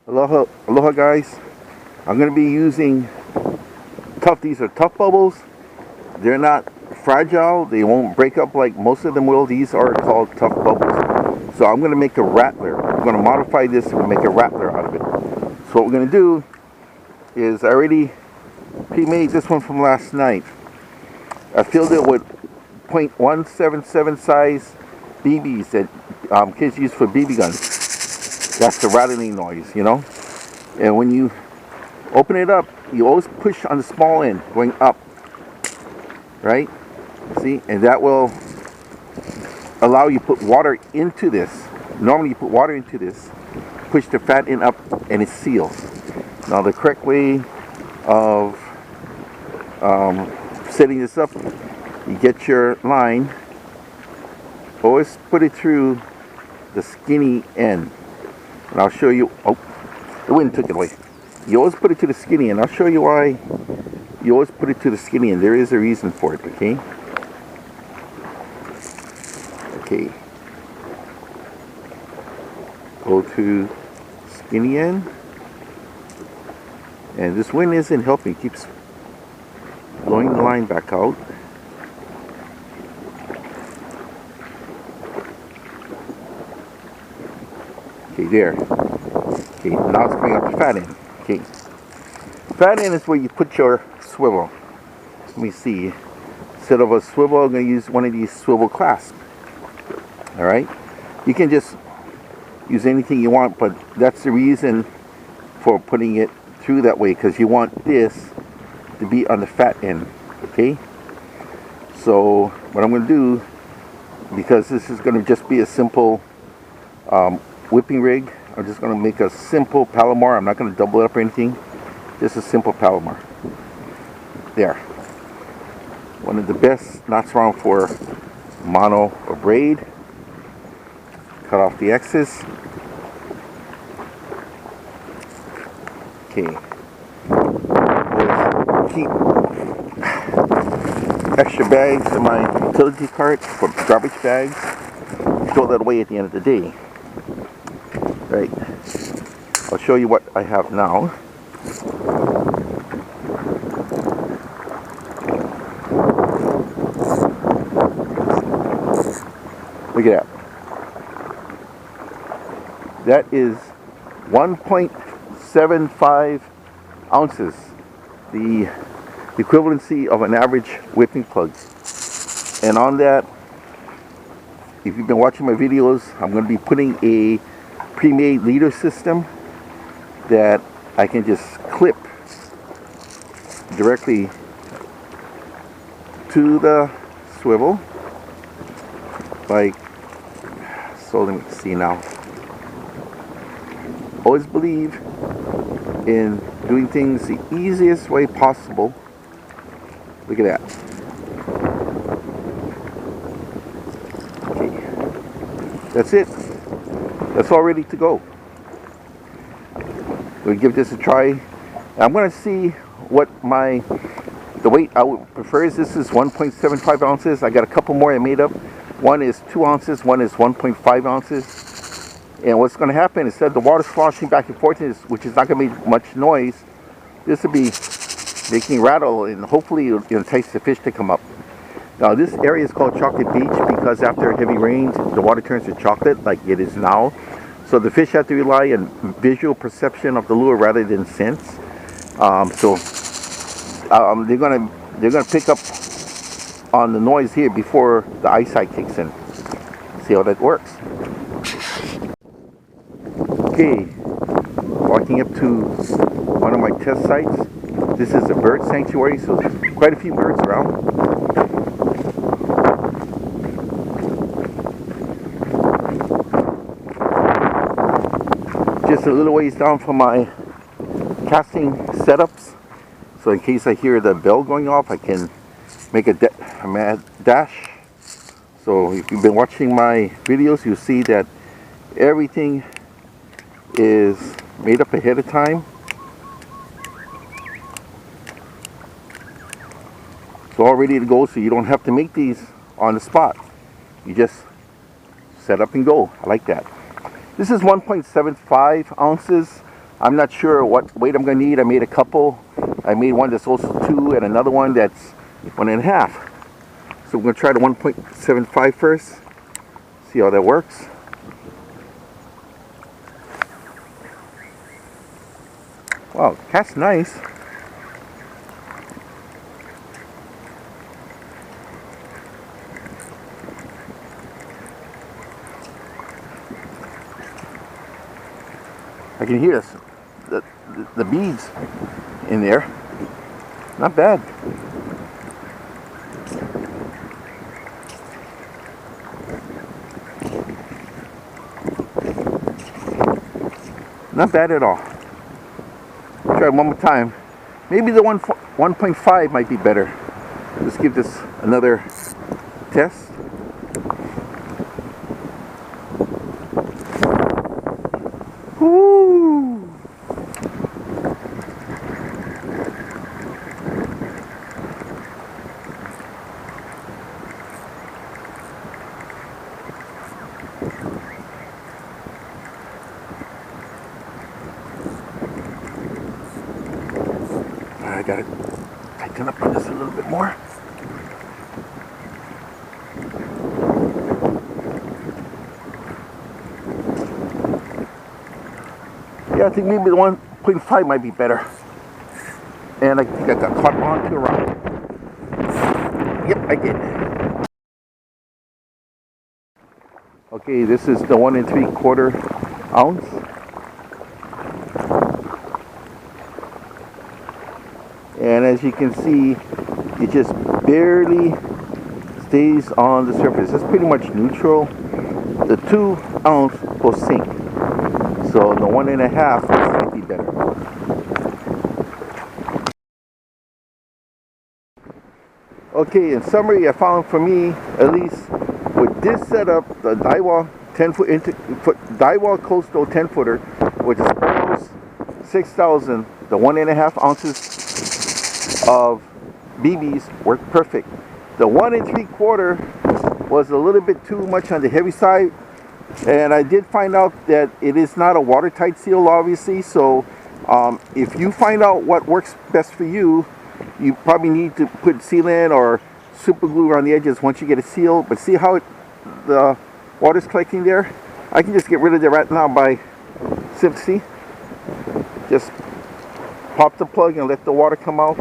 Aloha, aloha guys. I'm going to be using these are tough bubbles. They're not fragile. They won't break up like most of them will. These are called tough bubbles. So I'm going to make a rattler. I'm going to modify this and make a rattler out of it. So what we're going to do is I already pre-made this one from last night. I filled it with .177 size BBs that kids use for BB guns. That's the rattling noise, you know. And when you open it up, you always push on the small end going up, right? See, and that will allow you to put water into this. Normally you put water into this, push the fat end up, and it seals. Now the correct way of setting this up, you get your line, always put it through the skinny end. And I'll show you. Oh, the wind took it away. You always put it to the skinny end. I'll show you why you always put it to the skinny end. There is a reason for it, okay? Okay. Go to skinny end. And this wind isn't helping. It keeps blowing the line back out. Okay, there. Okay, now it's coming up the fat end. Okay. Fat end is where you put your swivel. Let me see. Instead of a swivel, I'm going to use one of these swivel clasps. Alright? You can just use anything you want, but that's the reason for putting it through that way, because you want this to be on the fat end. Okay? So, what I'm going to do, because this is going to just be a simple whipping rig, I'm just going to make a simple Palomar. I'm not going to double it up or anything. Just a simple Palomar. There. One of the best knots around for mono or braid. Cut off the excess. Okay. Always keep extra bags in my utility cart for garbage bags. Throw that away at the end of the day. Right. I'll show you what I have now. Look at that. That is 1.75 ounces. The equivalency of an average whipping plug. And on that, if you've been watching my videos, I'm going to be putting a pre-made leader system that I can just clip directly to the swivel, like so. Let me see now. Always believe in doing things the easiest way possible. Look at that. Okay, that's it. That's all ready to go. We'll give this a try. I'm going to see what the weight I would prefer is. This is 1.75 ounces. I got a couple more I made up. One is 2 ounces, one is 1.5 ounces. And what's going to happen, instead of the water sloshing back and forth, which is not going to make much noise, this will be making rattle, and hopefully it'll entice the fish to come up. Now this area is called Chocolate Beach because after heavy rains, the water turns to chocolate like it is now. So the fish have to rely on visual perception of the lure rather than sense. They're gonna pick up on the noise here before the eyesight kicks in. See how that works. Okay, walking up to one of my test sites. This is a bird sanctuary, so there's quite a few birds around. Just a little ways down from my casting setups, so in case I hear the bell going off, I can make a mad dash. So if you've been watching my videos, you'll see that everything is made up ahead of time. It's all ready to go, so you don't have to make these on the spot. You just set up and go. I like that. This is 1.75 ounces, I'm not sure what weight I'm going to need. I made a couple. I made one that's also 2 and another one that's 1.5. So we're going to try the 1.75 first. See how that works. Wow, that's nice. I can hear the beads in there. Not bad. Not bad at all. Try it one more time. Maybe the 1.5 might be better. Let's give this another test. Woo! I gotta tighten up on this a little bit more. Yeah, I think maybe the 1.5 might be better. And I think I got caught onto a rock. Yep, I did. Okay, this is the 1 3/4 ounce. And as you can see, it just barely stays on the surface. It's pretty much neutral. The 2 ounce will sink. So the 1.5 is slightly better. Okay, in summary, I found for me, at least with this setup, the Daiwa 10-foot Daiwa Coastal 10-footer with the Sparrows 6,000, the 1.5 ounces of BBs worked perfect. The 1 3/4 was a little bit too much on the heavy side, and I did find out that it is not a watertight seal, obviously. So if you find out what works best for you, you probably need to put sealant or super glue around the edges once you get it sealed. But see how the water's collecting there? I can just get rid of it right now by simply just pop the plug and let the water come out.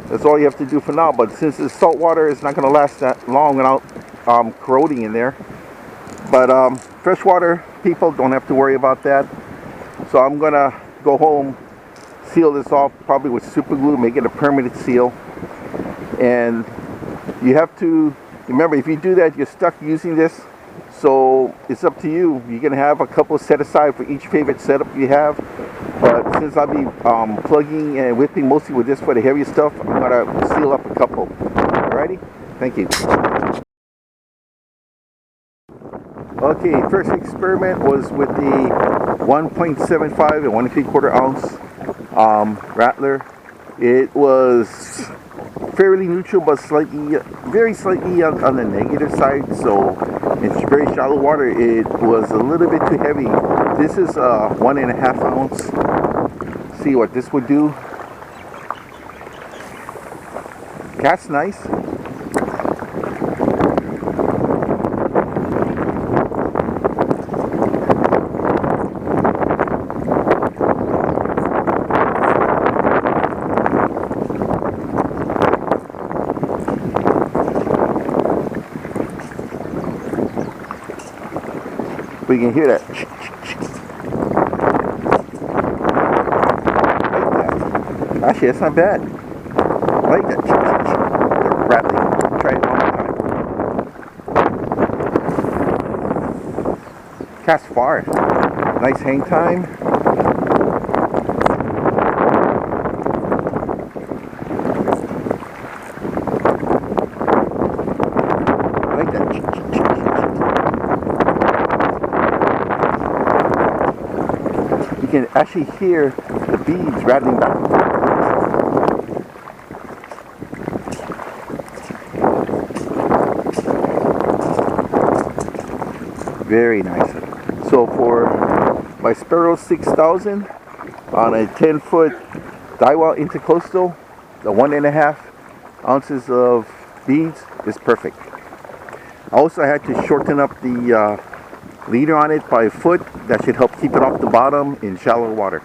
That's all you have to do for now. But since it's salt water, it's not going to last that long without corroding in there. But freshwater people don't have to worry about that. So I'm going to go home, seal this off probably with super glue, make it a permanent seal. And you have to remember, if you do that, you're stuck using this. So it's up to you. You're going to have a couple set aside for each favorite setup you have. But since I'll be plugging and whipping mostly with this for the heavier stuff, I'm going to seal up a couple. Alrighty? Thank you. Okay, first experiment was with the 1.75 and 1 3/4 ounce rattler. It was fairly neutral, but very slightly on the negative side. So it's very shallow water. It was a little bit too heavy. This is a 1.5 ounce. See what this would do. That's nice. We can hear that. Actually, that's not bad. I like that. The rattling. Try it one more time. Cast far. Nice hang time. I like that. You can actually hear the beads rattling back and forth. Very nice. So for my Sparrow 6,000, On a 10-foot Daiwa intercoastal, the 1.5 ounces of beads is perfect. Also, I had to shorten up the leader on it by a foot. That should help keep it off the bottom in shallow water.